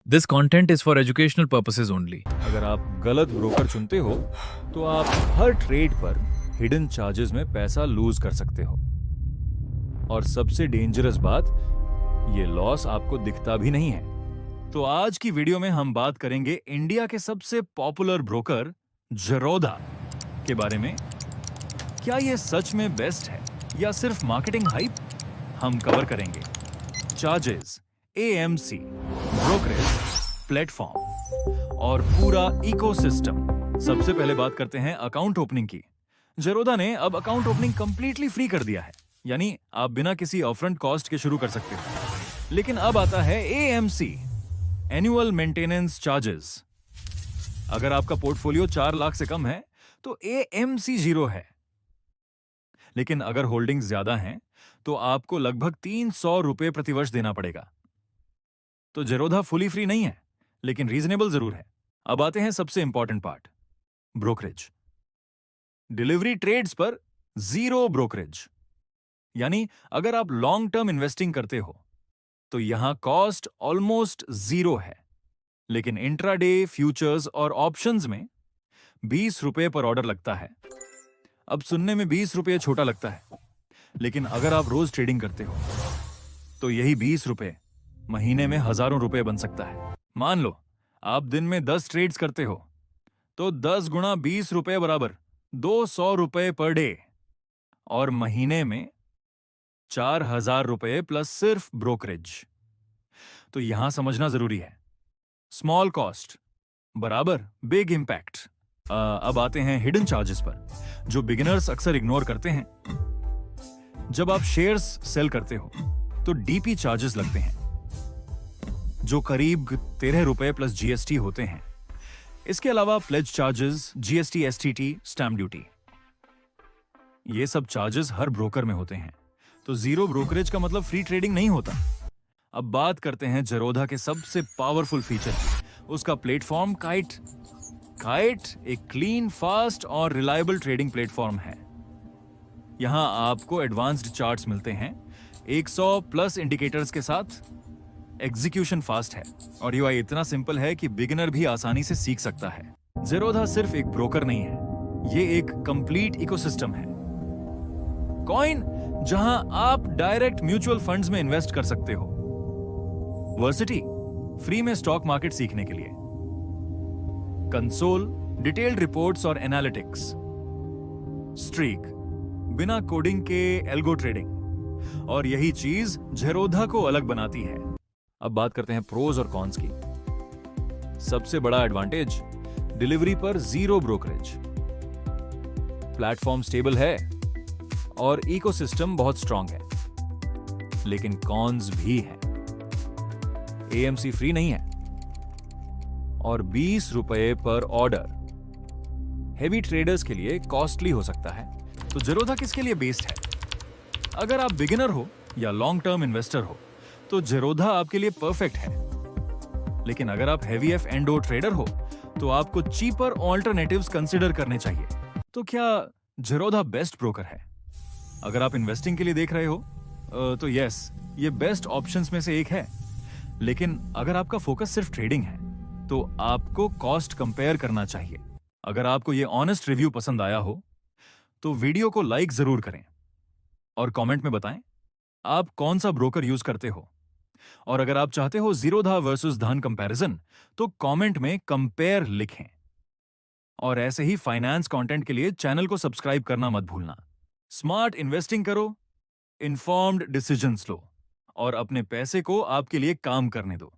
This content is for educational purposes only. अगर आप गलत ब्रोकर चुनते हो तो आप हर ट्रेड पर हिडन चार्जेस में पैसा लूज कर सकते हो। और सबसे डेंजरस बात, ये लॉस आपको दिखता भी नहीं है। तो आज की वीडियो में हम बात करेंगे इंडिया के सबसे पॉपुलर ब्रोकर ज़ेरोधा के बारे में। क्या ये सच में बेस्ट है या सिर्फ मार्केटिंग हाइप? हम कवर करेंगे चार्जेस, एएमसी, ब्रोकरेज, प्लेटफॉर्म और पूरा इकोसिस्टम। सबसे पहले बात करते हैं अकाउंट ओपनिंग की। ज़ेरोधा ने अब अकाउंट ओपनिंग कंप्लीटली फ्री कर दिया है, यानी आप बिना किसी अपफ्रंट कॉस्ट के शुरू कर सकते हो। लेकिन अब आता है एएमसी, एनुअल मेंटेनेंस चार्जेस। अगर आपका पोर्टफोलियो 4 लाख से कम है तो एएमसी 0 है। लेकिन अगर होल्डिंग्स ज्यादा हैं तो आपको लगभग 300 रुपए प्रति वर्ष देना पड़ेगा। तो ज़ेरोधा फुली फ्री नहीं है, लेकिन रीजनेबल जरूर है। अब आते हैं सबसे important part, brokerage. Delivery trades पर 0 ब्रोकरेज, यानी अगर आप लॉन्ग टर्म इन्वेस्टिंग करते हो तो यहां कॉस्ट ऑलमोस्ट 0 है। लेकिन इंट्राडे, फ्यूचर्स और ऑप्शंस में 20 रुपए पर ऑर्डर लगता है। अब सुनने में 20 रुपए छोटा लगता है, लेकिन अगर आप रोज ट्रेडिंग करते हो तो यही 20 रुपए महीने में हजारों रुपए बन सकता है। मान लो आप दिन में 10 ट्रेड्स करते हो तो 10 गुणा 20 रुपए बराबर 200 रुपए पर डे, और महीने में 4000 रुपए प्लस सिर्फ ब्रोकरेज। तो यहां समझना जरूरी है, स्मॉल कॉस्ट बराबर बिग इंपैक्ट। अब आते हैं हिडन चार्जेस पर, जो बिगिनर्स अक्सर इग्नोर करते हैं। जब आप शेयर्स सेल करते हो तो डीपी चार्जेस लगते हैं, जो करीब 13 रुपए प्लस जीएसटी होते हैं। इसके अलावा pledge charges, GST, STT, stamp duty, ये सब चार्जेस हर ब्रोकर में होते हैं। तो 0 ब्रोकरेज का मतलब फ्री ट्रेडिंग नहीं होता। अब बात करते हैं ज़ेरोधा के सबसे पावरफुल फीचर की, उसका प्लेटफॉर्म काइट। काइट एक क्लीन, फास्ट और रिलायबल ट्रेडिंग प्लेटफॉर्म है। यहां आपको एडवांस्ड चार्ट्स मिलते हैं 100 प्लस इंडिकेटर्स के साथ। एग्जीक्यूशन फास्ट है और यूआई इतना सिंपल है कि बिगिनर भी आसानी से सीख सकता है। ज़ेरोधा सिर्फ एक ब्रोकर नहीं है, ये एक कंप्लीट इकोसिस्टम है। कॉइन, जहां आप डायरेक्ट म्यूचुअल फंड्स में इन्वेस्ट कर सकते हो। वर्सिटी, फ्री में स्टॉक मार्केट सीखने के लिए। कंसोल, डिटेल्ड रिपोर्ट्स और एनालिटिक्स। स्ट्रीक, बिना कोडिंग के एल्गो ट्रेडिंग। और यही चीज ज़ेरोधा को अलग बनाती है। अब बात करते हैं प्रोज और कॉन्स की। सबसे बड़ा एडवांटेज, डिलीवरी पर 0 ब्रोकरेज, प्लेटफॉर्म स्टेबल है और इकोसिस्टम बहुत स्ट्रांग है। लेकिन कॉन्स भी हैं। एएमसी फ्री नहीं है और 20 रुपए पर ऑर्डर हेवी ट्रेडर्स के लिए कॉस्टली हो सकता है। तो ज़ेरोधा किसके लिए बेस्ड है? अगर आप बिगिनर हो या लॉन्ग टर्म इन्वेस्टर हो तो ज़ेरोधा आपके लिए परफेक्ट है। लेकिन अगर आप heavy F and O trader हो तो आपको चीपर ऑल्टरनेटिव्स कंसिडर करने चाहिए। तो क्या ज़ेरोधा बेस्ट ब्रोकर है? अगर आप इन्वेस्टिंग के लिए देख रहे हो तो यस, ये बेस्ट ऑप्शंस में से एक है। लेकिन अगर आपका फोकस सिर्फ ट्रेडिंग है तो आपको कॉस्ट कंपेयर करना चाहिए। अगर आपको ये ऑनेस्ट रिव्यू पसंद आया हो तो वीडियो को लाइक जरूर करें और कमेंट में बताएं आप कौन सा ब्रोकर यूज करते हो। और अगर आप चाहते हो ज़ेरोधा वर्सेस धान कंपैरिजन तो कमेंट में कंपेयर लिखें। और ऐसे ही फाइनेंस कंटेंट के लिए चैनल को सब्सक्राइब करना मत भूलना। स्मार्ट इन्वेस्टिंग करो, इन्फॉर्म्ड डिसीजंस लो और अपने पैसे को आपके लिए काम करने दो।